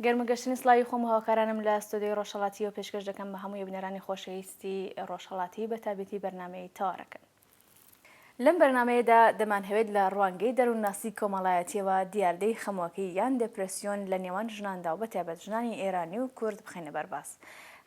گەرمەگەشتنی سڵاوی خۆم و هاوکارانم لە ستۆدیۆی ڕۆژهەڵاتی و پێشکەش دەکەم بە هەموو بنەرانی خۆشەویستی ڕۆژهەڵاتی بە تایبەتی بەرنامەی تاوەڕەکەن. لەم بەرنمەیەدا دەمانهەوێت لە ڕوانگەی دەروونناسی کۆمەڵایەتیەوە دیاردەی خەمۆکی یان دێپرسیۆن لە نێوان ژناندا و بەتایبەت ژنانی ئێرانی و کورد بخەینە بەرباس.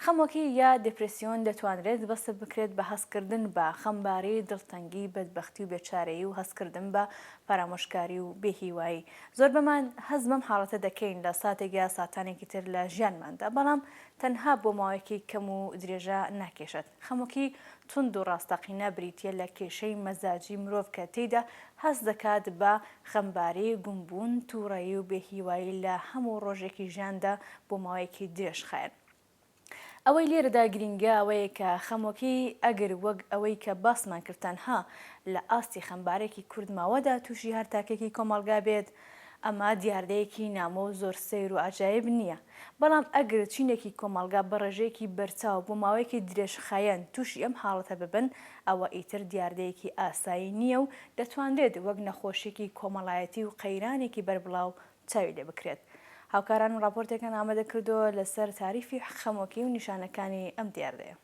خەمۆکی یا دێپرسیۆن دەتوانرێت بەسە بکرێت بە هەستکردن بە خەمباری، دڵتەنگی، بەدبەختی و بێچارەیی و هەستکردن بە پارامۆشکاری و بێهیوایی. زۆر بەمان هەز بەم حاڵەتە دەکەین لە ساتێکیا ساتانێکی تر لە ژیانماندا، بەڵام تەنها بۆ ماوەیەکی کەم و درێژە ناکێشێت. خەمۆکی تند و ڕاستەقینە بریتیە لە کێشەی مەزاجی مرۆڤ کە تێیدا هەست دەکات بە خەمباری، گومبوون، تووڕەیی و بێهیوایی لە هەموو ڕۆژێکی ژیاندا بۆ ماوەیەکی درێژخایەن. ئەوەی لێرەدا گرنگە ئەوەیە کە خەمۆکی ئەگەر وەک ئەوەی کە باسمان کرد تەنها لە ئاستی خەمبارێکی کورد ماوەدا تووشی هەر تاکێکی کۆمەڵگا بێت، ئەمە دیاردەیەکی نامۆ و زۆر سەیر و عەجایب نییە. بەڵام ئەگەر چینێکی کۆمەڵگا بە ڕێژەیەکی بەرچاو بۆ ماوەیەکی درێژخایەن تووشی ئەم حاڵەتە ببن، ئەوە ئیتر دیاردەیەکی ئاسایی نییە و دەتوانرێت وەک نەخۆشیێکی کۆمەڵایەتی و قەیرانێکی بەربڵاو چاوی لێ بکرێت. هاوکاران و راپۆرتێکان ئامادە کردووە لەسەر تاریفی خەمۆکی و نیشانەکانی ئەم دیاردەیە.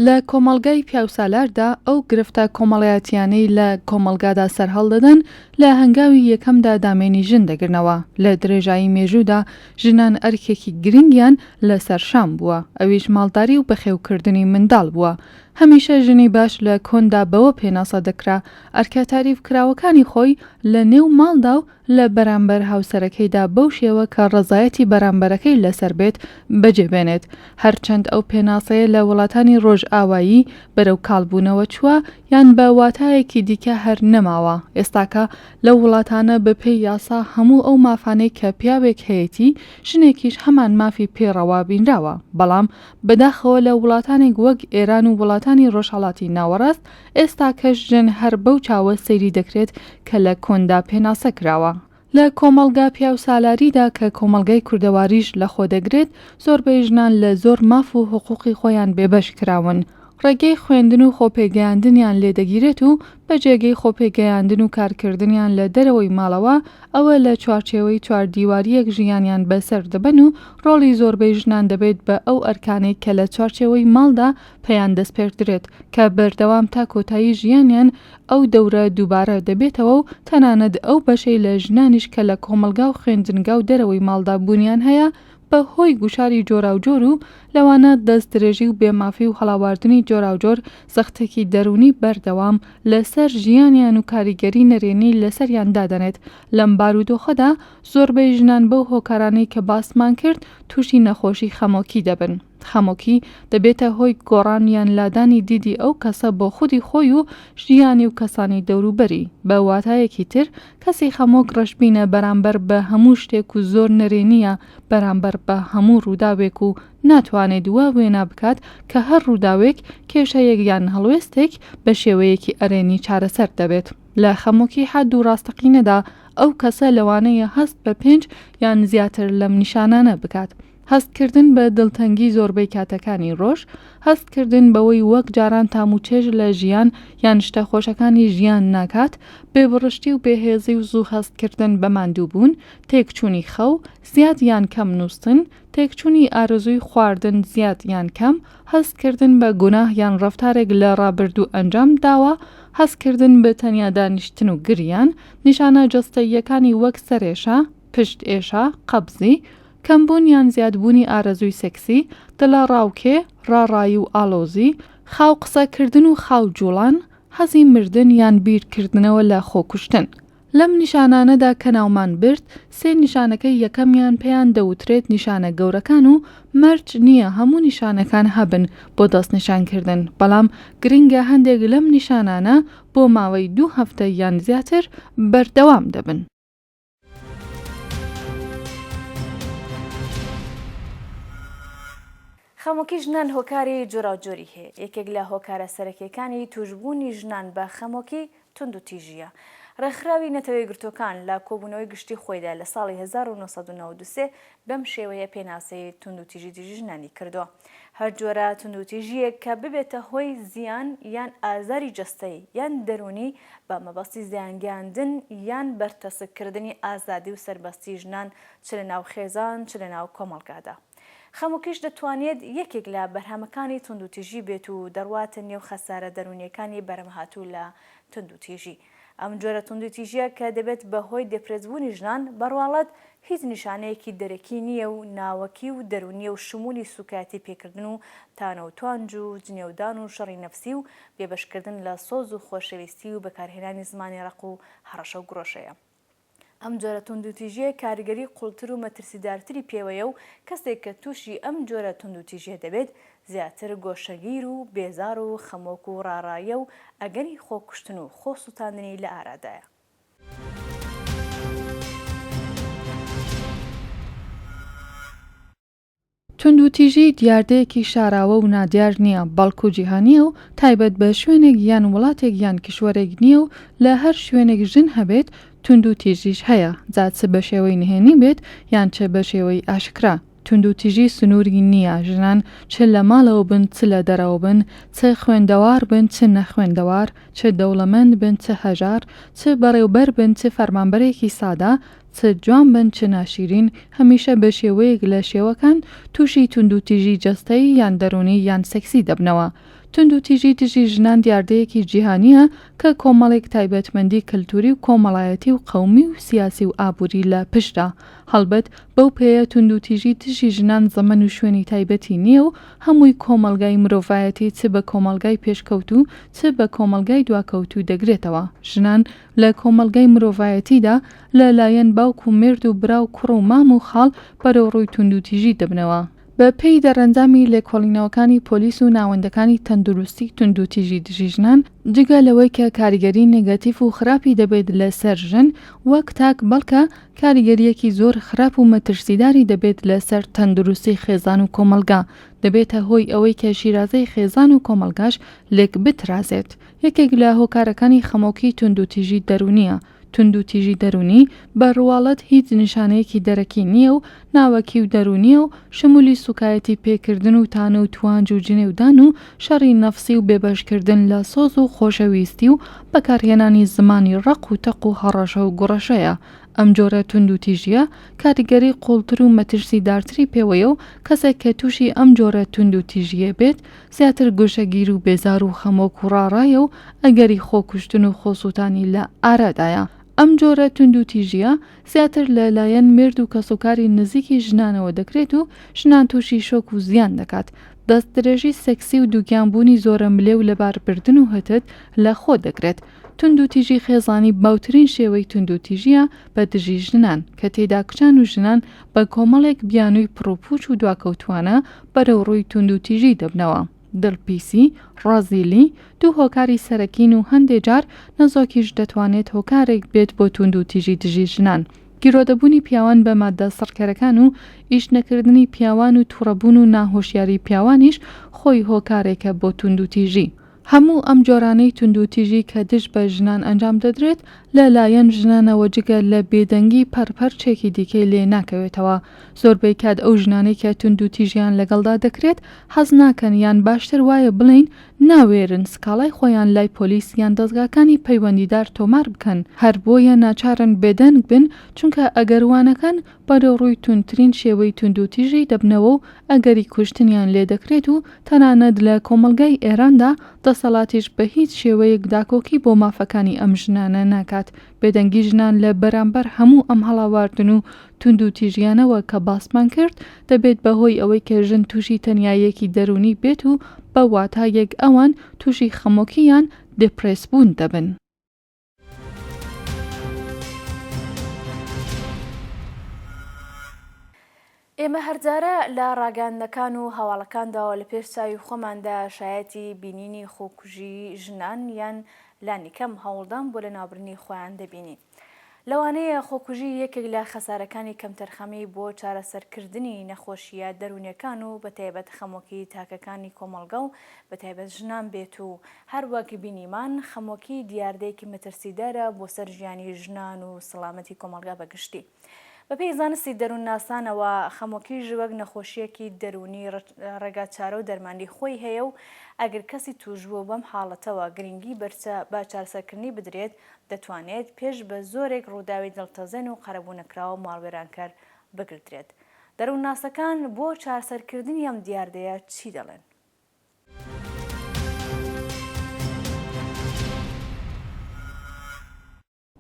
لە کۆمەڵگای پیاوسالاردا ئەو گرفتە کۆمەڵایەتیانەی لە کۆمەڵگادا سەرهەڵ دەدەن لە هەنگاوی یەکەمدا دامێنی ژن دەگرنەوە. لە درێژایی مێژوودا ژنان ئەرکێکی گرنگیان لەسەر شام بووە، ئەویش ماڵداری و بەخێوکردنی منداڵ بووە. هەمیشە ژنی باش لە کۆندا بەوە پێناسە دەکرا ئەرکە تاریفکراوەکانی خۆی لە نێو ماڵدا و لە بەرامبەر هاوسەرەکەیدا بەو شێوە کە ڕەزایەتی بەرامبەرەکەی لەسەر بێت بەجێبێنێت. هەرچەند ئەو پێناسەیە لە وڵاتانی ڕۆژئاوایی بەرەو کاڵبوونەوە چووە یان بە واتایەکی دیکە هەر نەماوە، ئێستاکە لە وڵاتانە بەپێی یاسا هەموو ئەو مافانەی کە پیاوێک هەیەی ژنێکیش هەمان مافی پێڕەوا بینراوە. بەڵام بەداخەوە لە وڵاتانێک وەک ئێران و وڵاتانی ڕۆژهەڵاتی ناوەڕاست ئێستا کەش ژن هەر بەو چاوە سەیری دەکرێت کە لە کۆندا پێناسە کراوە. لە کۆمەڵگا پیاوسالاریدا کە کۆمەڵگای کوردەواریش لە خۆ دەگرێت، زۆربەی ژنان لە زۆر ماف و حقوقی خۆیان بێبەش کراون. ڕێگەی خوێندن و خۆپێگەیاندنیان لێدەگیرێت و بە جێگەی خۆپێگەیاندن و کارکردنیان لە دەرەوەی ماڵەوە ئەوە لە چوارچێوەی چواردیواریەک ژیانیان بەسەر دەبەن و ڕۆڵی زۆربەی ژنان دەبێت بە ئەو ئەرکانەی کە لە چوارچێوەی ماڵدا پێیان دەستپێردرێت کە بەردەوام تا کۆتایی ژیانیان ئەو دەورە دووبارە دەبێتەوە و تەنانەت ئەو بەشەی لە ژنانیش کە لە کۆمەڵگا و خوێندنگا و دەرەوەی ماڵدا بوونیان هەیە بە هۆی گوشاری جۆراوجۆر و لەوانە دەستدرێژی و بێمافی و هەڵاواردنی جۆراوجۆر سەختێکی دەرونی بەردەوام لەسەر ژیانیان و کاریگەری نەرێنی لەسەریان دادەنێت. لەم بارودۆخەدا زۆربەی ژنان بەو هۆکارانەی کە باسمان کرد تووشی نەخۆشی خەمۆکی دەبن. خەمۆکی دەبێتە هۆی گۆڕانیان لادانی دیدی ئەو کەسە بۆ خودی خۆی و ژیانی و کەسانی دەوروبەری. بە واتایەکی تر کەسی خەمۆک ڕەشبینە بەرامبەر بە هەموو شتێک و زۆر نەرێنیە بەرامبەر بە هەموو ڕووداوێک و ناتوانێت وا وێنا بکات کە هەر ڕووداوێک کێشەیەک یان هەڵوێستێک بە شێوەیەکی ئەرێنی چارەسەر دەبێت. لە خەمۆکی حەد و ڕاستەقینەدا ئەو کەسە لەوانەیە هەست بە 5 یان زیاتر لەم نیشانانە بکات. هەستکردن بە دڵتەنگی زۆربەی کاتەکانی ڕۆژ، هەستکردن بەوەی وەک جاران تاموچێژ لە ژیان یان شتە خۆشەکانی ژیان ناکات، بێبڕشتی و بێهێزی و زوو هەستکردن بە ماندووبوون، تێکچوونی خەو، زیاد یان کەم نووسن، تێکچوونی ئارزووی خواردن زیاد یان کەم، هەستکردن بە گوناه یان ڕەفتارێک لە ڕابردوو ئەنجام داوە، هەستکردن بە تەنیا دانیشتن و گریان، نیشانە جەستەییەکانی وەک سەرێشە، پشت ئێشە، قەبزی، کەمبوون یان زیادبوونی ئارەزووی سێکسی، دڵە ڕاوکێ، ڕاڕایی و ئالۆزی، خاو قسەکردن و خاو جوڵان، حەزی مردن یان بیرکردنەوە لە خۆکوشتن. لەم نیشانانەدا کە ناومان برد، 3 نیشانەکەی یەکەمیان پێیان دەوترێت نیشانە گەورەکان و مەرج نییە هەموو نیشانەکان هەبن بۆ دەستنیشانکردن، بەڵام گرنگە هەندێک لەم نیشانانە بۆ ماوەی 2 هەفتە یان زیاتر بەردەوام دەبن. خەمۆکی ژنان هۆکاری جۆراوجۆری هەیە. یەکێک لە هۆکارە سەرەکیەکانی توشبوونی ژنان بە خەمۆکی تند و تیژیە. ڕێکخراوی نەتەوەی گرتوەکان لە کۆبوونەوەی گشتی خۆیدا لە ساڵی 1993 بەم شێوەیە پێناسەی توندوتیژی دژی ژنانی کردووە. هەر جۆرە توندوتیژیەک کە ببێتە هۆی زیان یان ئازاری جەستەی یان دەرونی بە مەبەستی زیانگەاندن یان بەرتەسکردنی ئازادی و سەربەستی ژنان چ لە ناو خێزان چ لە ناو کۆمەڵگادا. خەموکیش دەتوانێت یەکێک لە بەرهەمەکانی توندوتیژی بێت و دەڕواتە نێو خەسارە دەرونیەکانی بەرەمهاتوو لە توندوتیژی. ئەم جۆرە توندوتیژیە کە دەبێت بەهۆی دەپرێزبوونی ژنان بەڕواڵەت هیچ نیشانەیەکی دەرەکی نییە و ناوەکی و دەرونیە و شمولی سوکاتی پێکردن و تانەوتوانج و جنێودان و شەڕی نەفسی و بێبەشکردن لە سۆز و خۆشەویستی و بەکارهێنانی زمانی ڕق و هەڕەشە و گرۆشەیە. ئەم جۆرە توندوتیژیە کاریگەری قوڵتر و مەترسیدارتری پێوەیە و کەسێک کە تووشی ئەم جۆرە توندوتیژیە دەبێت زیاتر گۆشەگیر و بێزار و خەمۆک و ڕاڕایە و ئەگەری خۆکوشتن و خۆسووتاندنی لە ئارادایە. توندوتیژی دیاردەیەکی شاراوە و نادیار نییە، بەڵکو جیهانیە و تایبەت بە شوێنێک یان وڵاتێک یان کشوەرێک نییە و لە هەر شوێنێک ژن هەبێت توندوتیژیش هەیە، جا چ بە شێوەی نهێنی بێت یان چ بە شێوەی ئاشکرا. توندوتیژی سنووری نییە، ژنان چ لە ماڵەوە بن چ لە دەرەوە بن، چ خوێندەوار بن چ نەخوێندەوار، چ دەوڵەمەند بن چ هەژار، چ بەڕێوبەر بن چ فەرمانبەرێکی سادا، چ جوان بن چ ناشیرین، هەمیشە بە شێوەیەک لە شێوەکان تووشی توندوتیژی جەستەیی یان دەرونی یان سەکسی دەبنەوە. توندوتیژی دژی ژنان دیاردەیەکی جیهانیە کە کۆمەڵێک تایبەتمەندی کللتوری و کۆمەڵایەتی و قەومی و سیاسی و ئابووری لە پشتە. هەڵبەت بەو پێیە توندوتیژی دژی ژنان زەمەن و شوێنی تایبەتی نییە و هەمووی کۆمەلگای مرۆڤایەتی چ بە کۆمەلگای پێشکەوت و چ بە کۆمەلگای دواکەوت و دەگرێتەوە. ژنان لە کۆمەلگای مرۆڤایەتیدا لە لایەن باوک و مێرد و برا و کوڕ و مام و خاڵ بەرەو ڕووی توندوتیژی دەبنەوە. بە پێی دەڕەنجامی لێکۆڵینەوەکانی پۆلیس و ناوەندەکانی تەندروستی توندوتیژی دژی ژنان، جگە لەوەی کە کاریگەری نێگاتیڤ و خراپی دەبێت لەسەر ژن، وەک تاک بەڵکە کاریگەریەکی زۆر خراپ و مەترسیداری دەبێت لەسەر تەندروستی خێزان و کۆمەلگا، دەبێتە هۆی ئەوەی کە شیرازەی خێزان و کۆمەلگاش لێک بترازێت. یەکێک لە هۆکارەکانی خەمۆکی توندوتیژی دەرونیە. توندوتیژی دەرونی بە ڕواڵەت هیچ نیشانەیەکی دەرەکی نییە و ناوەکی و دەرونیە و شمولی سوکایەتی پێکردن و تانە و توانج و جنێودان و شەڕی نەفسی و بێبەشکردن لە سۆز و خۆشەویستی و بەکارهێنانی زمانی ڕق و تەق و هەڕەشە و گوڕەشەیە. ئەم جۆرە توندوتیژیە کاریگەری قوڵتر و مەترسیدارتری پێوەیە و کەسێک کە تووشی ئەم جۆرە توندوتیژیە بێت زیاتر گۆشەگیر و بێزار و خەمۆک و ڕاڕایە و ئەگەری خۆکوشتن و خۆسووتانی لە ئارادایە. ئەم جۆرە توندوتیژیە زیاتر لەلایەن مێرد و کەسوکاری نزیکی ژنانەوە دەکرێت و ژنان تووشی شۆک و زیان دەکات. دەستدرێژی سەکسی و دووگیانبوونی زۆرە ملێ و لەباربردن و هەتت لە خۆ دەگرێت. توندوتیژی خێزانی باوترین شێوەی توندوتیژیە بە دژی ژنان کە تێدا کچان و ژنان بە کۆمەڵێک بیانووی پڕوپوچ و دواکەوتوانە بەرەو ڕووی توندوتیژی دەبنەوە. دڵپیسی، ڕازیلی، دوو هۆکاری سەرەکین و هەندێک جار نەزۆکیش دەتوانێت هۆکارێک بێت بۆ توندوتیژی دژی ژنان. گیرۆدەبوونی پیاوان بە مادە سڕکەرەکان و ئیش نەکردنی پیاوان و تووڕەبوون و ناهۆشیاری پیاوانیش خۆی هۆکارێکە بۆ توندوتیژی. هەموو ئەم جۆرانەی توندوتیژی کە دژ بە ژنان ئەنجام دەدرێت لەلایەن ژنانەوە جگە لە بێدەنگی پەرپەرچێکی دیکەی لێ ناکەوێتەوە. زۆربەی کات ئەو ژنانەی کە توندوتیژیان لەگەڵدا دەکرێت حەز ناکەن یان باشتر وایە بڵێن ناوێرن سکاڵای خۆیان لای پۆلیس یان دەستگاکانی پەیوەندیدار تۆمار بکەن. هەر بۆیە ناچارن بێدەنگ بن چونکە ئەگەروانەکەن بەرەو ڕووی توندترین شێوەی توندوتیژی دەبنەوە و ئەگەری کوشتنیان لێ دەکرێت و تەنانەت لە کۆمەلگای ئێراندا دەسەڵاتیش بە هیچ شێوەیەک داکۆکی بۆ مافەکانی ئەم ژنانە ناکات. بێدەنگی ژنان لە بەرامبەر هەموو ئەم هەڵاواردن و توندوتیژیانەوە کە باسمان کرد دەبێت بەهۆی ئەوەی کە ژن تووشی تەنیایەکی دەرونی بێت و بە واتایەک ئەوان تووشی خەمۆکییان دپرێس بوون دەبن. ئێمە هەرجارە لە ڕاگەاندنەکان و هەواڵەکانداوە لە پێش چاوی خۆماندا شایەتی بینینی خۆکوژی ژنان یان لانی کەم هەوڵدان بۆ لە ناوبردنی خۆیان دەبینین. لەوانەیە خۆکوژی یەکێک لە خەسارەکانی کەمتەرخەمی بۆ چارەسەرکردنی نەخۆشیە دەرونیەکان و بەتایبەت خەمۆکی تاکەکانی کۆمەڵگە و بەتایبەت ژنان بێت و هەروەک بینیمان خەمۆکی دیاردەیەکی مەترسیدارە بۆ سەر ژیانی ژنان و سەلامەتی کۆمەڵگا بەگشتی. بەپێی زانستی دەروون ناسانەوە خەمۆکی ژوەک نەخۆشیەکی دەرونی ڕێگاچارە و دەرمانی خۆی هەیە و ئەگەر کەسی تووشبووە بەم حاڵەتەوە گرنگی بەرچە با چارەسەرکردنی بدرێت دەتوانێت پێش بە زۆرێک ڕووداوی دڵتەزێن و قەرەبوونەکراوە ماڵوێرانکار بگرێت. دەروون ناسەکان بۆ چارەسەرکردنی ئەم دیاردەیە چی دەڵێن؟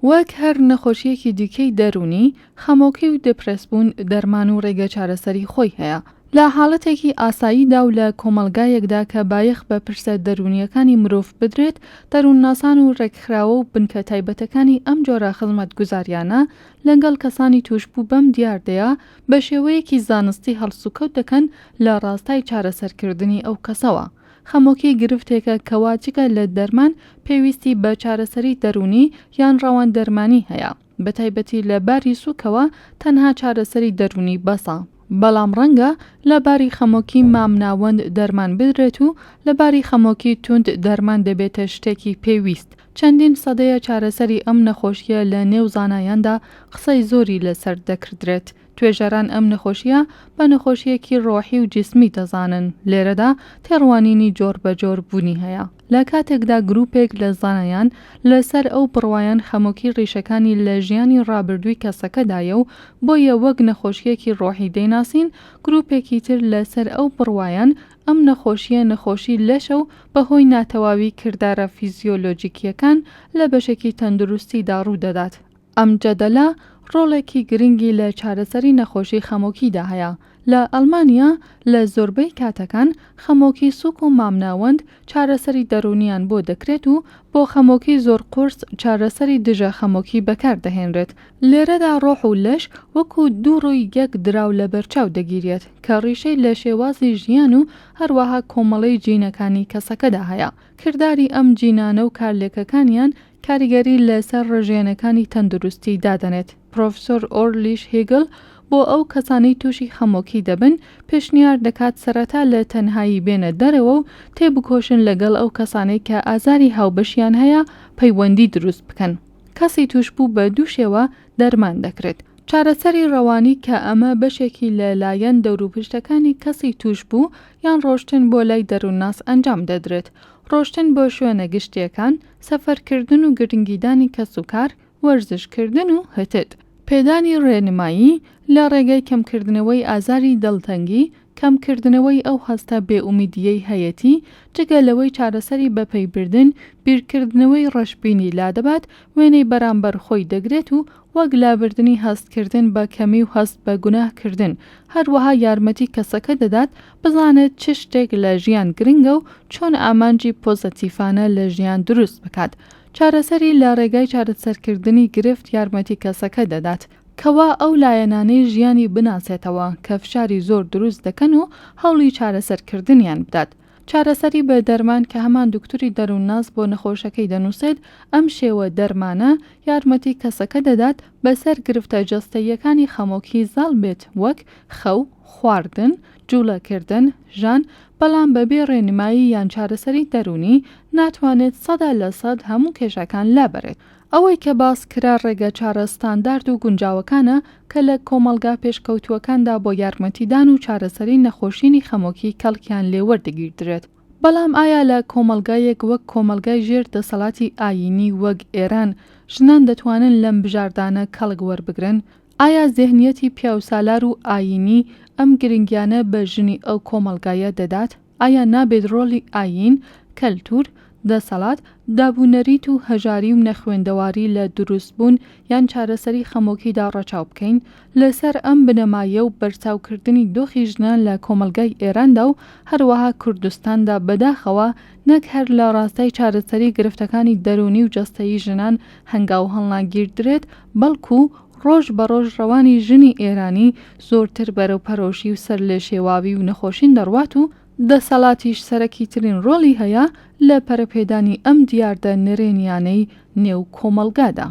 وەک هەر نەخۆشیەکی دیکەی دەرونی، خەمۆکی و دپرەسبوون دەرمان و ڕێگە چارەسەری خۆی هەیە. لە حاڵەتێکی ئاساییدا و لە کۆمەلگایەکدا کە بایەخ بە پرسە دەرونیەکانی مرۆڤ بدرێت، دەروونناسان و ڕێکخراوە و بنکە تایبەتەکانی ئەم جۆرە خزمەتگوزاریانە لەگەڵ کەسانی توشبوو بەم دیاردەیە بە شێوەیەکی زانستی هەڵسوکەوت دەکەن لە ڕاستای چارەسەرکردنی ئەو کەسەوە. خەمۆکی گرفتێکە کەواچکە لە دەرمان پێویستی بە چارەسەری دەرونی یان ڕەوان دەرمانی هەیە، بەتایبەتی لە باری سوکەوە تەنها چارەسەری دەرونی بەسە. بەڵام ڕەنگە لە باری خەمۆکی مامناوەند دەرمان بدرێت و لە باری خەمۆکی توند دەرمان دەبێتە شتێکی پێویست. چەندین سەدەیە چارەسەری ئەم نەخۆشیە لە نێو زانایاندا قسەی زۆری لەسەر دەکردرێت. توێژەران ئەم نەخۆشیە بە نەخۆشیەکی ڕۆحی و جسمی دەزانن. لێرەدا تێڕوانینی جۆر بە جۆر بوونی هەیە. لە کاتێکدا گروپێک لە زانایان لەسەر ئەو بڕوایان خەمۆکی ڕیشەکانی لە ژیانی ڕابردووی کەسەکەدایە و بۆیە وەک نەخۆشیەکی ڕۆحی دەیناسین، گروپێکی تر لەسەر ئەو بڕوایان ئەم نەخۆشی لەشە و بەهۆی ناتەواوی کردارە فیزیۆلۆجیکیەکان لە بەشێکی تەندروستیدا ڕوودەدات. ئەم جەدەلە ڕۆڵێکی گرنگی لە چارەسەری نەخۆشی خەمۆکیدا هەیە. لە ئەڵمانیا لە زۆربەی کاتەکان خەمۆکی سوک و مامناوەند چارەسەری دەرونیان بۆ دەکرێت و بۆ خەمۆکی زۆر قورس چارەسەری دژە خەمۆکی بەکاردەهێنرێت. لێرەدا ڕۆح و لەش وەکو دوو ڕووی یەک دراو لە بەرچاو دەگیرێت کە ڕیشەی لە شێوازی ژیان و هەروەها کۆمەڵەی جینەکانی کەسەکەدا هەیە. کردداری ئەم جینانە و کارلێکەکانیان کاریگەری لەسەر ڕژێنەکانی تەندروستی دادەنێت. پرۆفسۆر ئۆرلیش هێگل بۆ ئەو کەسانەی تووشی خەمۆکی دەبن پێشنیار دەکات سەرەتا لە تەنهایی بێنە دەرەوە و تێبکۆشن لەگەڵ ئەو کەسانەی کە ئازاری هاوبەشیان هەیە پەیوەندی دروست بکەن. کەسی توشبوو بە دوو شێوە دەرمان دەکرێت. چارەسەری ڕەوانی کە ئەمە بەشێکی لە لایەن دەوروپشتەکانی کەسی توشبوو یان ڕۆشتن بۆ لای دەروونناس ئەنجام دەدرێت. ڕۆشتن بۆ شوێنە گشتیەکان، سەفەرکردن و گرنگیدانی کەس و کار، وەرزشکردن و هەتت. پێدانی ڕێنمایی لە ڕێگەی کەمکردنەوەی ئازاری دڵتەنگی، کەمکردنەوەی ئەو هەستە بێئومیدیەی هەیەتی، جگەلەوەی چارەسەری بەپەیبردن، بیرکردنەوەی ڕەشبینی لادەبات، وێنەی بەرامبەر خۆی دەگرێت و وەک لابردنی هەستکردن بە کەمی و هەست بە گوناهکردن، هەروەها یارمەتی کەسەکە دەدات بزانێت چ شتێک لە ژیان گرنگە و چۆن ئامانجی پۆزەتیفانە لە ژیان دروست بکات. چارەسەری لە ڕێگای چارەسەرکردنی گرفت یارمەتی کەسەکە دەدات کەوا ئەو لایەنانەی ژیانی بناسێتەوە کە فشاری زۆر دروست دەکەن و هەوڵی چارەسەرکردنیان بدات. چارەسەری بە دەرمان کە هەمان دکتوری دەروونناس بۆ نەخۆشەکەی دەنووسێت، ئەم شێوە دەرمانە یارمەتی کەسەکە دەدات بەسەر گرفتە جەستەییەکانی خەمۆکی زاڵ بێت وەک خەو، خواردن، جوڵەکردن، ژان، بەڵام بەبێ ڕێنمایی یان چارەسەری دەرونی ناتوانێت 100% هەموو کێشەکان لابەرێت. ئەوەی کە باس کرا ڕێگە چارە ستاندارد و گونجاوەکانە کە لە کۆمەلگا پێشکەوتووەکاندا بۆ یارمەتیدان و چارەسەری نەخۆشینی خەمۆکی کەڵکیان لێوەردەگیردرێت. بەڵام ئایا لە کۆمەلگایەک وەک کۆمەلگای ژێر دەسەڵاتی ئاینی وەک ئێران ژنان دەتوانن لەم بژاردانە کەڵک وەربگرن؟ ئایا زێهنیەتی پیاوسالار و ئاینی ئەم گرنگیانە بە ژنی ئەو کۆمەلگایە دەدات؟ ئایا نابێت ڕۆڵی ئاین، کەلتور، دەسەڵات، دابوونەریت و هەژاری و نەخوێندەواری لە دروستبوون یان چارەسەری خەمۆکیدا ڕەچاو بکەین لەسەر ئەم بنەمایە و بەرچاوکردنی دۆخی ژنان لە کۆمەلگای ئێراندا و هەروەها کوردستاندا بەداخەوە نەک هەر لە ڕاستای چارەسەری گرفتەکانی دەرونی و جەستەیی ژنان هەنگاو هەڵناگیردرێت، بەڵکو ڕۆژ بە ڕۆژ ڕەوانی ژنی ئێرانی زۆرتر بەرەو پەرۆشی و سەر لێ شێواوی و نەخۆشین دەڕوات و دەسەڵاتیش سەرەکی ترین ڕۆڵی هەیە لە پەرەپێدانی ئەم دیاردە نرێنیانەی نێو کۆمەلگادا.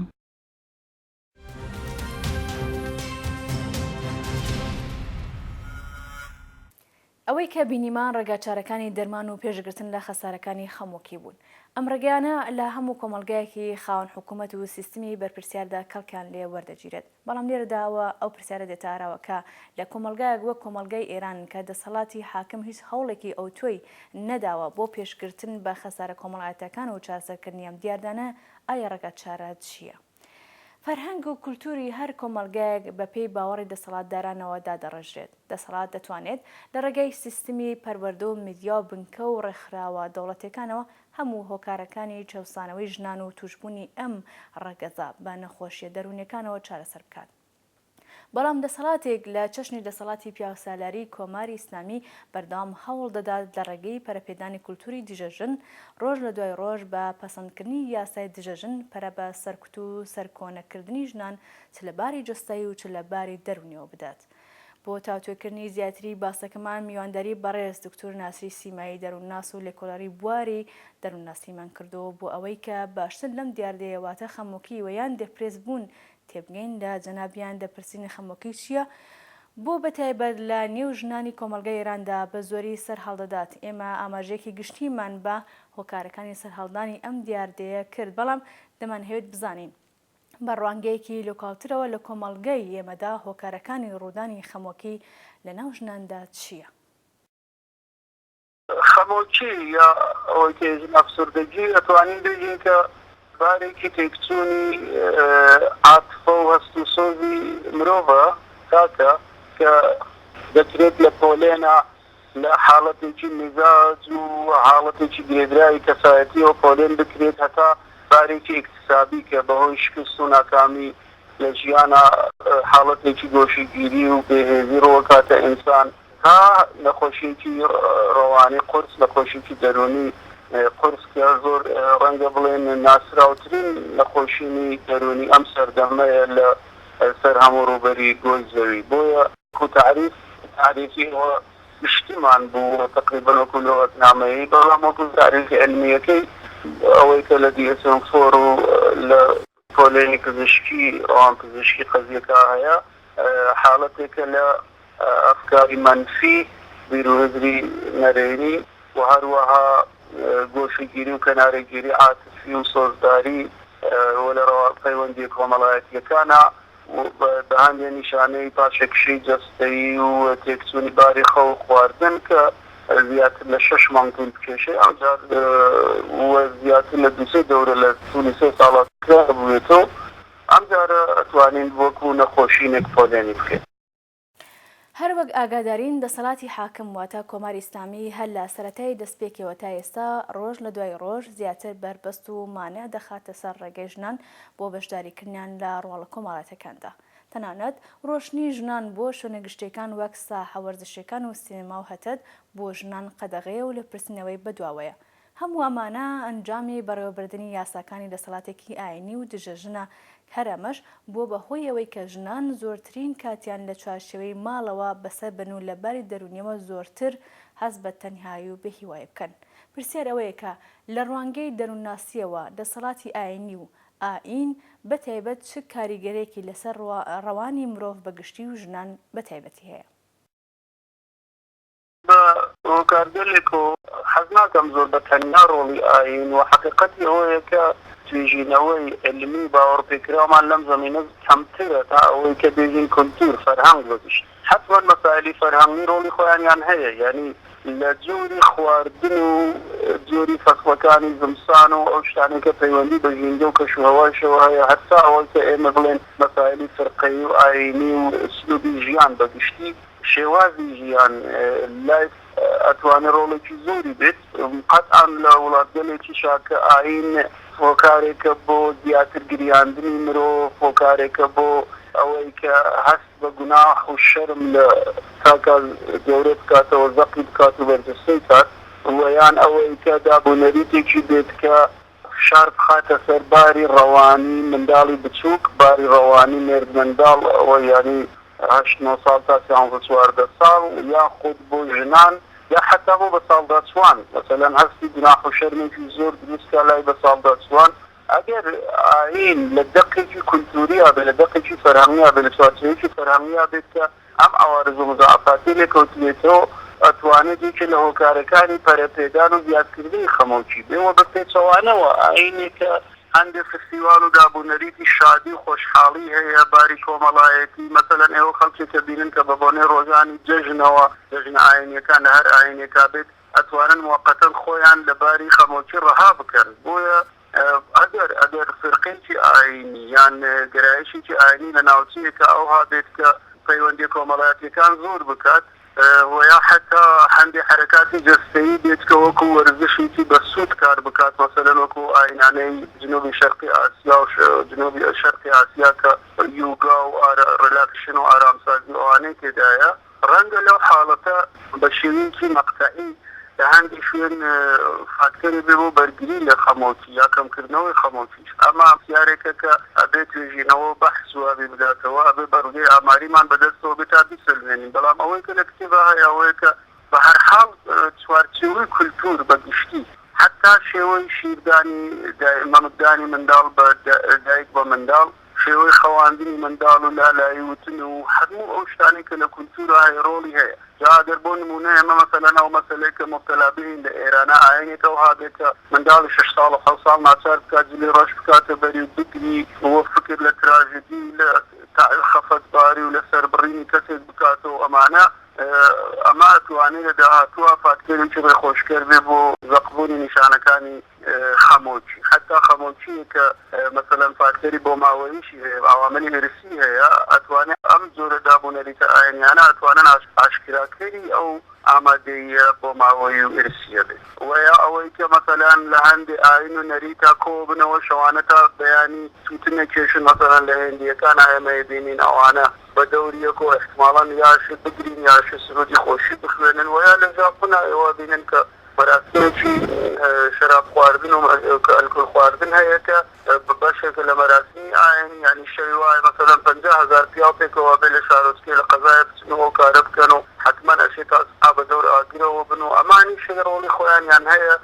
ئەوەی کە بینیمان ڕێگاچارەکانی دەرمان و پێشگرتن لە خەسارەکانی خەمۆکی بوون. ئەم ڕێگەیانە لە هەموو کۆمەڵگایەکی خاوەن حکوومەت و سیستمی بەرپرسیاردا کەڵکیان لێ وەردەگیرێت. بەڵام لێرەداوە ئەو پرسیارە دێتاراوە کە لە کۆمەلگایەک وەک کۆمەلگای ئێران کە دەسەڵاتی حاکم هیچ هەوڵێکی ئەو تۆی نەداوە بۆ پێشگرتن بە خەسارە کۆمەڵایەتەکان و چارەسەرکردنی ئەم دیاردانە، ئایا ڕێگاچارە چییە؟ فەرهەنگ و کولتوری هەر کۆمەلگایەک بەپێی باوەڕی دەسەڵاتدارانەوە دادەڕێژرێت. دەسەڵات دەتوانێت لە ڕێگەی سیستمی پەروەردە و میدیا و بنکە و ڕێکخراوە دەوڵەتەکانەوە هەموو هۆکارەکانی چەوسانەوەی ژنان و توشبوونی ئەم ڕەگەزە بە نەخۆشیە دەروونیەکانەوە چارەسەر بکات. بەڵام دەسەڵاتێک لە چەشنی دەسەڵاتی پیاوسالاری کۆماری ئیسلامی بەردەوام هەوڵ دەدات لە ڕێگەی پەرەپێدانی کولتوری دژەژن ڕۆژ لە دوای ڕۆژ بە پەسەندکردنی یاسای دژەژن پەرە بە سەرکوت و سەرکۆنەکردنی ژنان چ لە باری جستایی و چ لە باری دەرونیەوە بدات. بۆ تاوتوێکردنی زیاتری باسەکەمان میوانداری بەڕێز دکتۆر ناسری سیمایی دەروونناس و لێکۆڵەری بواری دەروونناسیمان کردەوە بۆ ئەوەی کە باشتر لەم دیاردەیەواتە خەمۆکی وەیان دەپرێز بوون تێبگەین لە جەنابیان دەپرسینی خەمۆکی چییە بۆ بەتایبەت لە نێو ژنانی کۆمەلگای ئێراندا بە زۆری سەر هەڵدەدات. ئێمە ئاماژەیەکی گشتیمان بە هۆکارەکانی سەرهەڵدانی ئەم دیاردەیە کرد، بەڵام دەمانهەوێت بزانین بە ڕوانگەیەکی لۆکاڵترەوە لە کۆمەڵگەی ئێمەدا هۆکارەکانی ڕوودانی خەمۆکی لە ناو ژناندا چییە؟ خەمۆکی یا ئەوەی کە ئەفسوردەگی ئەتوانین بگین کە بارێکی تێکچوونی عاتفە و هەست و سۆزی مرۆڤە کاکە کە دەکرێت لە پۆلێنە لە حاڵەتێکی میزاج و حاڵەتێکی گرێدراوی کەسایەتی و پۆلێن بکرێت هەتا بارێکی اقتصابی کە بەهۆی شکست و ناکامی لە ژیانە حاڵەتێکی گۆشەگیری و بێهێزی ڕۆکاتە ئینسان تا نەخۆشیێکی ڕەوانی قورس نەخۆشیێکی دەرونی قورس کە زۆر ڕەنگە بڵێن ناسراوترین نەخۆشینی دەرونی ئەم سەردەمەیە لە سەر هەموو ڕووبەری گۆی زەوی. بۆیە تعریفی ئەوە گشتیمان بوو تقریبا وەکو لغەتنامەیی، بەڵام وەکو تعریفی علمیەکەی ئەوەی کە لە DSM-4 و لە پۆلێنی پزیشکی ئەوان پزیشکی قەزیەکە هەیە حاڵەتێکە لە ئەفکاری منفی، بیرروهێزری نەرێنی و هەروەها گۆشەگیری و کەنارەگیری عاتفی و سۆزداری و لە پەیوەندی کۆمەڵایەتیەکانە بە هەندێک نیشانەی پاشەکشەی جەستەیی و تێکچوونی باری خەو خواردن کە زیاتر لە 6 مانگ طول بکێشێ ئەمجار زیاتر لە 2 دەورە لە تولی 3 ساڵات بوێتەوە ئەمجارە ئەتوانین وەکو نەخۆشینێک پۆلێنی بکەین. هەر وەک ئاگادارین دەسەڵاتی حاکم واتە کۆماری ئیسلامی هەر لە سەرەتای دەستپێکەوە تا ئێستا ڕۆژ لە دوای ڕۆژ زیاتر بەربەست و مانع دەخاتە سەر ڕێگەی ژنان بۆ بەشداریکردنیان لە ڕۆڵە کۆمەڵایەتەکاندا. تەنانەت ڕۆشنی ژنان بۆ شوێنە گشتەکان وەک ساحە وەرزشەکان و سینەما و هەتەت بۆ ژنان قەدەغەیە و لە پرسینەوەی بەدواوەیە. هەموو ئەمانە ئەنجامی بەڕێوەبردننی یاساکانی دەسەڵاتێکی ئاینی و دژەژنە، هەرەمەش بۆ بەهۆی ئەوەی کە ژنان زۆرترین کاتیان لە چوارچێوەی ماڵەوە بەسەر بن و لە باری دەرونیەوە زۆرتر هەست بە تەنهایی و بەهیوای بکەن. پرسیار ئەوەیە کە لە ڕوانگەی دەروونناسیەوە دەسەڵاتی ئاینی و ئاین بەتایبەت چ کاریگەرێکی لەسەر ڕەوانی مرۆڤ بەگشتی و ژنان بەتایبەتی هەیە؟ بە کارگەلێک و حەز ناکەم زۆر بە تەنیا ڕۆڵی ئاین و حەقیقەتی ئەوەیە کە توێژینەوەی علمی باوەڕپێکراومان لەم زەمینە کەمترە تا ئەوەی کە بێژین کولتور فەرهەنگ بگشت. حتمەن مەسائلی فەرهەنگی ڕۆڵی خۆیانیان هەیە، یعنی لە جۆری خواردن و جۆری فەسڵەکانی زمسان و ئەو شتانێک کە پەیوەندی بە ژینگە و کەشوهەواشەوە هەیە، هەتا ئەوەی کە ئێمە بڵێن مەسائلی فەرقەیی و ئاینی و ئوسلوبی ژیان بەگشتی شێوازی ژیان لایف ئەتوانێت ڕۆڵێکی زۆری بێت. قەتعان لە وڵاتگەلێکی شاکە ئاین هۆکارێکە بۆ زیاتر گریاندنی مرۆڤ، هۆکارێکە بۆ ئەوەی کە هەست بە گوناح و شەرم لە تاکە گەورە بکاتەوە زەقی بکات و بەرجەستەی کات، ویان ئەوەی کە دابوونەریتێکی بێت کە فشار بخاتە سەر باری ڕەوانی منداڵی بچووک، باری ڕەوانی مێرد منداڵ ئەوە یعنی 8 ساڵ تا 14 ساڵ، یاخود بۆ ژنان یا حتا بۆ بە ساڵدا چوان مەسەلەن هەستی گوناح و شەرمێکی زۆر دروستکە لای بە ساڵدا چوان. ئەگەر ئاین لە دەقێکی کولتوریە بێت، لە دەقێکی فەرهەنگیە بێت، لە چوارچێوەیەکی فەرهەنگیە بێت کە ئەم عوارض و مضاعفاتی لێکەوتوێتەوە ئەتوانێت یەکێ لە هۆکارەکانی پەرەپێدان و زیادکردنی خەمۆکی بێەوە بە پێچەوانەوە ئاینێکە هەندێک فستیڤال و دابوونەریتی شادی و خۆشحاڵی هەیە باری کۆمەڵایەتی مەسەلەن ئێوە خەڵکێکە بینن کە بە بۆنەی ڕۆژانی جەژنەوە جەژن ئاینیەکان لە هەر ئاینێکا بێت ئەتوانن موقەتەن خۆیان لە باری خەمۆکی ڕەها بکەن بۆیە ئەگەر فرقێکی ئاینی یان گرایشێکی ئاینی لە ناوچەیەکە ئەوها بێت کە پەیوەندی کۆمەڵایەتیەکان زۆر بکات ویا حتا هەندێک حرکاتی جەستەیی بێت کە وەکو وەرزشێکی بە سوود کار بکات مەسەلەن وەکو ئاینانەی جنوبی شەرقی ئاسیا و جنوبی شەرقی ئاسیا کە یوگا و ڕیلاکسیشن و ئارامسازی ئەوانەی تێدایە ڕەنگە لەو حاڵەتە بە شێوەیەکی مەقتەعی لە هەندی شوێن فاکتەری بێ بۆ بەرگری لە خەمۆکی یا کەمکردنەوەی خەمۆکیش ئەمە پرسیارێکە کە ئەبێ توێژینەوە بەحث وابێ بداتەوە ئەبێ بەڕگەی ئاماریمان بەدەستەوە بێت تا بیسەلمێنین بەڵام ئەوەی کە لە کتێبە هەیە ئەوەیە کە بە هەر حاڵ چوارچێوەی کولتور بەگشتی حتا شێوەی شیردانی مەمەکدانی منداڵ بە دایک بە منداڵ شێوەی خەواندنی منداڵ و لالایی وتن و هەموو ئەو شتانی کە لە کولتورە هەیە ڕۆڵی هەیە جاگەر بۆ نمونە ئێمە مەسەلەن ئەو مەسەلەی کە مبتەلا بین لە ئێرانە ئاینێکەوە هابێتە منداڵی 6 ساڵ 7 ساڵ ناچار بکات جلێ ڕەش بکاتە بەری و بگری وە فکر لە تراژدی لە خەفەتباری و لە سەربڕینی کەسێک بکاتەوە ئەمانە ئەمە ئەتوانێت لە داهاتووە فاکتۆرێکی ڕێخۆشکەر بێ بۆ زەقبوونی نیشانەکانی خەمۆکی حتا خەمۆکی کە مەسەلەن فاکتۆری بۆ ماوەییشی هەیە عواملی هەرسی هەیە ئەتوانێت ئەم جۆرە دابوونەریتە ئاینیانە ئەتوانن ئاشکراکەری ئەو ئامادەیە بۆ ماوەی و ئرسیە بێت وەیە ئەوەی کە مەسەلەن لە هەندێک ئاین و نەریتا کۆ بنەوە شەوانە تا بەیانی توتنە کێشن مەسەلەن لە هێندیەکان ئێمە بینین ئەوانە بە دەوریەک و احتماڵاً یاشت بگرین یاشت سرودی خۆشی بخوێنن ویا لە ژاپۆنا ئێوە بینن کە مەراسمێکی شەراب خواردن و ئەلکۆل خواردن هەیە کە بەشێکە لە مەراسمی ئاین یعنی شەوی وایە مەسەلەن 50,000 پیاو پێکەوە بێ لە شارۆچکێ لە قەزایە بچنەوە کارە بکەن و حتما ئەشێت ئاستا بە دەور ئاگرەوە بن و ئەمانی شەر ڕۆڵی خۆیانیان هەیە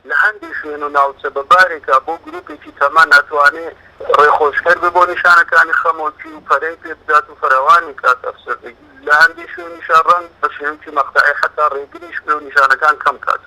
لە هەندی شوێن و ناوچە بەبارێکە بۆ گروپێکی تەمان ناتوانێت ڕێخۆشکەر بێ بۆ نیشانەکانی خەمۆکی و پەرەی پێ بدات و فەرەوانی کات ئەفسەردگی لە هەندی شوێنیشان ڕەنگ بە شێوەیەکی مەقتەعی حتا ڕێگریش بێ و نیشانەکان کەم کات.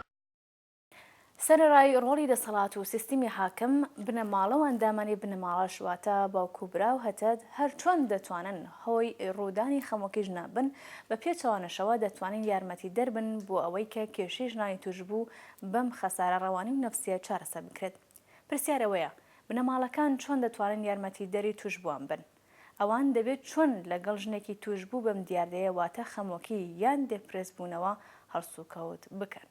سەرەڕای ڕۆڵی دەسەڵات و سیستمی حاکم بنەماڵە و ئەندامانی بنەماڵە شواتە باوکوبرا و هەتەد هەر چۆن دەتوانن هۆی ڕوودانی خەمۆکی ژنان بن بە پێچەوانەشەوە دەتوانین یارمەتی دەربن بۆ ئەوەی کە کێشەی ژنانی توشبوو بەم خەسارە ڕەوانی و نەفسیە چارەسەر بکرێت. پرسیارەوەیە بنەماڵەکان چۆن دەتوانن یارمەتی دەری توشبووان بن؟ ئەوان دەبێت چۆن لەگەڵ ژنێکی توشبوو بەم دیاردەیە واتە خەمۆکی یان دێپرێس بوونەوە هەڵسوکەوت بکەن.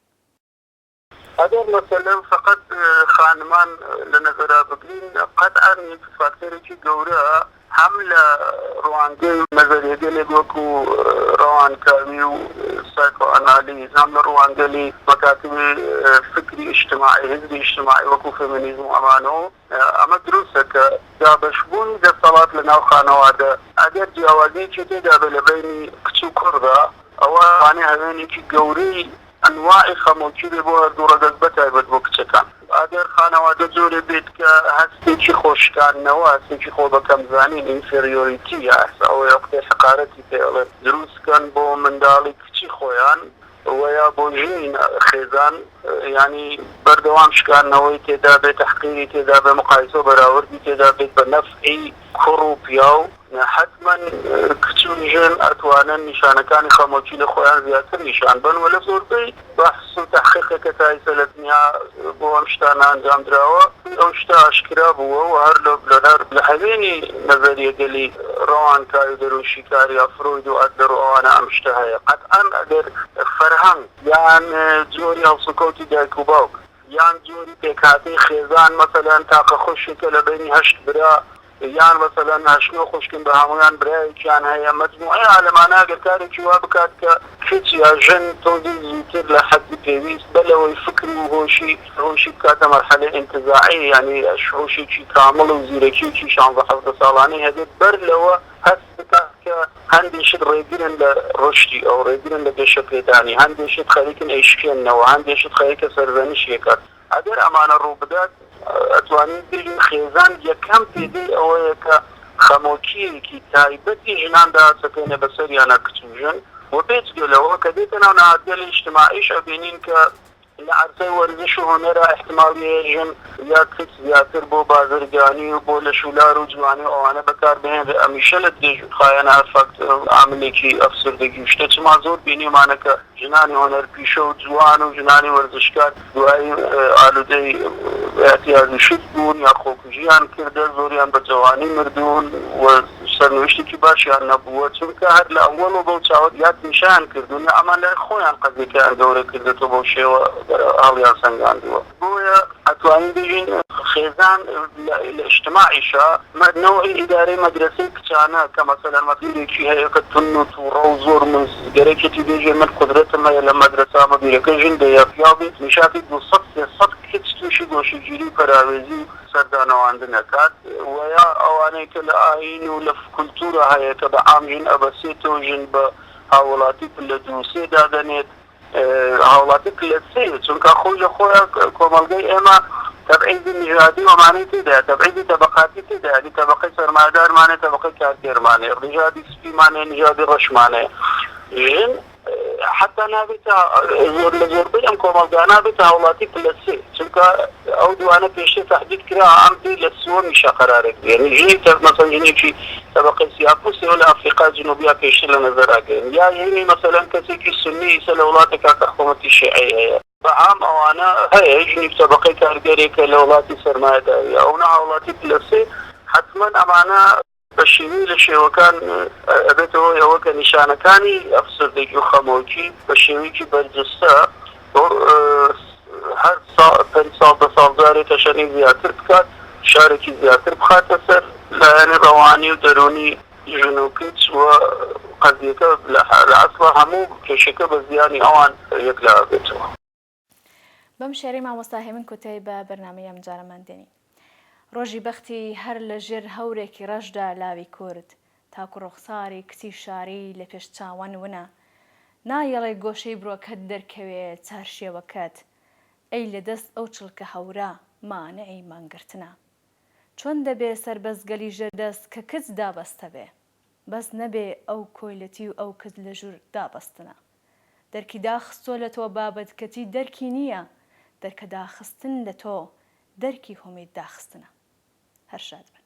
ئەگەر مەسەلەن فقط خانمان لە نەزەرا بگرین قەتعاً یەک فاکتۆرێکی گەورە هەم لە ڕوانگەی نەزەریەگەلێک وەکو ڕەوانکاوی و سایکۆئەنالیز هەم لە ڕوانگەلی مەکاتبی فکری ئیجتیماعی حزبی ئیجتیماعی وەکو فێمینیزم و ئەمانەوە ئەمە دروستە کە دابەشبوونی دەسەڵات لە ناو خانەوادە ئەگەر جیاوازیەکی تێدا بێ لە بینی کچ و کوڕدا ئەوە وانەیە هەوێنێکی گەورەی ئەنواعی خەمۆکی بێ بۆ هەردوو ڕەگەز بەتایبەت بۆ کچەکان ئەگەر خانەوادە جۆرە بێت کە هەستێکی خۆشکاندنەوە هەستێکی خۆ بەکەمزانین ئینفێریۆریتی یا ئەوەی وەختێ حقارەتی پێڵێت دروستکەن بۆ منداڵی کچی خۆیان وەیا بۆ ژنی خێزان ینی بەردەوام شکاندنەوەی تێدا بێت تەحقیری تێدا بێ مقایسە و بەراوردی تێدا بێت بە نەفعی کوڕ و پیاو حتما کچ و ژن ئەتوانن نیشانەکانی خەمۆکی لە خۆیان زیاتر نیشان بن و لە زۆربەی بەحث و تەحقیقێکە تایسە لە دنیا بۆ ئەم شتانە ئەنجام دراوە ئەو شتە ئاشکرا بووە و هەر لە هەوێنی نەزەریەگەلی ڕەوانکاوی دەروشیکاری ئەفرۆید و ئەدلەر و ئەوانە ئەم شتە هەیە قەتعاً ئەگەر فەرهەنگ یان جۆری هەڵسوکەوتی دایک و باوک یان جۆری پێکهاتەی خێزان مەسەلەن تاقە خۆشێکە لە بینی هەشت برا یان مەسەلەن هەشتنەوە خوشکن بە هەمویان برایەکیان هەیە مەجموعەی عالەمانە ئەگەر کارێکی وا بکات کە کچ یا ژن تۆزی زووتر لە حەدی پێویست بەلەوەی فکر و هۆشی بکاتە مەرحەلەی ئینتزاعی یعنی هۆشێکی کامڵ و زیرەکیێکی 16 ساڵانەی هەبێت بەر لەوە هەست بکات کە هەندێشت ڕێگرن لە ڕشتی ئەو ڕێگرن لە گەشە پێدانی هەندێشت خەریکن ئەیشکێننەوە هەندێشت خەریکە سەرزەنیشێکات ئەگەر ئەمانە ڕوو بدات ئەتوانین بگین خێزان یەکەم پێدەی ئەوەیە کە خەمۆکیەکی تایبەتی ژناندا چەکەینە بەسەریانە کچ و ژن وبيت قالوا كديتنا ونهاد الاجتماعيش أبينين لعرضي ورزش هنرا احتمال يجن یا کس زیاتر بۆ بازرگانی و بۆ لە شولار و جوانی ئەوانە بەکار بهێن ئەمیشە لە خایەنە فاکتۆر عاملێکی ئەفسردگی و شتە چما زۆر بینیمانە کە ژنانی هۆنەرپیشە و جوان و ژنانی وەرزشکار دوایی ئالودەی احتیاجی شت بوون یا خۆکوژیان کردە زۆریان بە جوانی مردوون و سەرنوشتێکی باشیان نەبووە چونکە هەر لە ئەوڵ و بەو چاوت یاد نیشان کردوون ئەمان لە خۆیان قەزێکیان گەورە کردێتەوە بەو شێوە هەڵیان سەنگاندووە بۆیە ئەتوانین بژین خێزان لە اجتماعیشە نەوعی ئیدارەی مەدرسەی کچانە کە مەسەلەن مەسئولێکی هەیە کە تون و تووڕە و زۆر گەرەێکی بێژێ من قدرەتم هەیە لە مەدرسە مەبیرەکە ژین دەیە پیا بێت نیشاتی 200 کچ تووشی گۆشەگیری پەراوێزی سەردانەواندن ئەکات وەیا ئەوانەی کە لە ئاین و لە کولتورە هەیە کە بە عام ژین ئەبەسێتەوە ژین بە هاوڵاتی لە دووسێ دادەنێت هاوڵاتی لە سێ چونکە خۆی لە خۆیان کۆمەڵگەی ئێمە تبعیدی نژادی ومانەی تێدایە تبعیدی تەبەقاتی تێدایە یعنی تەبەقەی سەرمایەدارمانێ تەبەقەی کارگێرمانێ نژادی سپیمانێ نژادی ڕەشمانێ ژن حتى نابێت زۆر لە زۆربەی ئەم کۆمەڵگانە نابێت هاوڵاتی لە سێ چونکە ئەو دوانە پێشتر تهدید کرا ئەم پێی لە سوەمیشە قەرارێک یعنی ژنی مەسەڵەن ژنێکی تەبەقەی سیاپوسێەوە لە ئەفریقا جنوبیا پێشتر لە نەزەراگرن یا ژنی مەسەڵەن کەسێکی سنی ئیسە لە وڵاتێکا کە حکوومەتی شیعی هەیە بەعام ئەوانە هەیە ژنی تەبەقەی کارگەرێکە لە وڵاتی سەرمایەداری ئەوە هاوڵاتی لە سێ حتمما ئەمانە بە شێوەی لە شێوەکان ئەبێتەوە ئەوە کە نیشانەکانی ئەفسردگی و خەمۆکی بە شێوەیەکی بەرجستە هەر 5 ساڵ 10 ساڵ جارێک تەشەنی زیاتر بکات شارێکی زیاتر بخاتە سەر لایەنی ڕەوانی و دەرۆنی ژن و کچ و قەزیەکە لە ئەسڵ هەموو کێشەکە بە زیانی ئەوان یەکلا بێتەوە. بەم شێری مامۆستا هێمن کوتەی بە بەرنامەی ئەم جارەمان دێنی. ڕۆژی بەختی هەر لە ژێر هەورێکی ڕەشدا لاوی کورد تاکو ڕوخساری کچی شاری لە پێش چاوان ونە نایەڵێ گۆشەی برۆکەت دەرکەوێ چارشێوەکەت ئەی لە دەست ئەو چڵکە هەورە مانەی مانگرتنە چۆن دەبێ سەربەزگەلی ژێردەست کە کچ دابەستە بێ بەس نەبێ ئەو کۆیلەتی و ئەو کچ لە ژوور دابەستنە دەرکی داخستۆ لە تۆ بابەتکەتی دەرکی نییە دەرکە داخستن لە تۆ دەرکی هۆمید داخستنە هەر شاد بن.